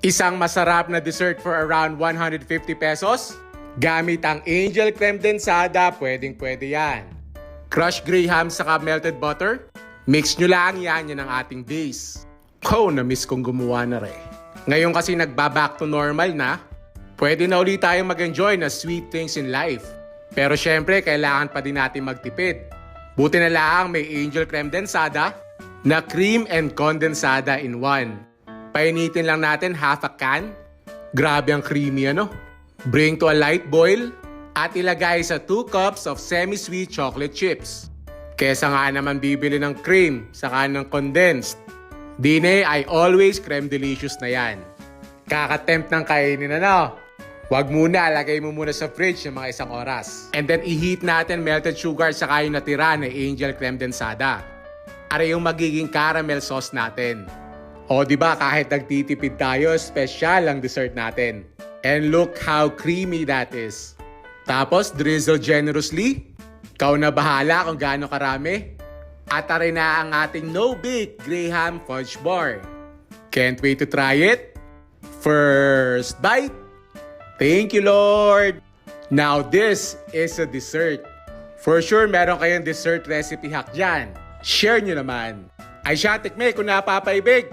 Isang masarap na dessert for around 150 pesos. Gamit ang Angel Creme Densada, pwedeng-pwede yan. Crushed graham saka melted butter. Mix nyo lang yan ang ating base. Na-miss kong gumawa na rin. Ngayon kasi nagba-back to normal na, pwede na ulit tayong mag-enjoy na sweet things in life. Pero syempre, kailangan pa din natin magtipid. Buti na lang may Angel Creme Densada na cream and condensada in one. Painitin lang natin half a can. Grabe ang creamy Bring to a light boil at ilagay sa 2 cups of semi-sweet chocolate chips. Kesa nga naman bibili ng cream saka ng condensed. Dine ay always creme delicious na yan. Kakatempt ng kainin Wag muna, lagay mo muna sa fridge ng mga 1 oras. And then i-heat natin melted sugar saka yung natira na Angel Creme Densada. Ara yung magiging caramel sauce natin. O diba kahit nagtitipid tayo, special ang dessert natin. And look how creamy that is. Tapos drizzle generously. Ikaw na bahala kung gaano karami. At tara na ang ating no-bake Graham Fudge Bar. Can't wait to try it. First bite. Thank you, Lord. Now this is a dessert. For sure, meron kayong dessert recipe hack dyan. Share nyo naman. Ay siya, tikme kung napapaibig.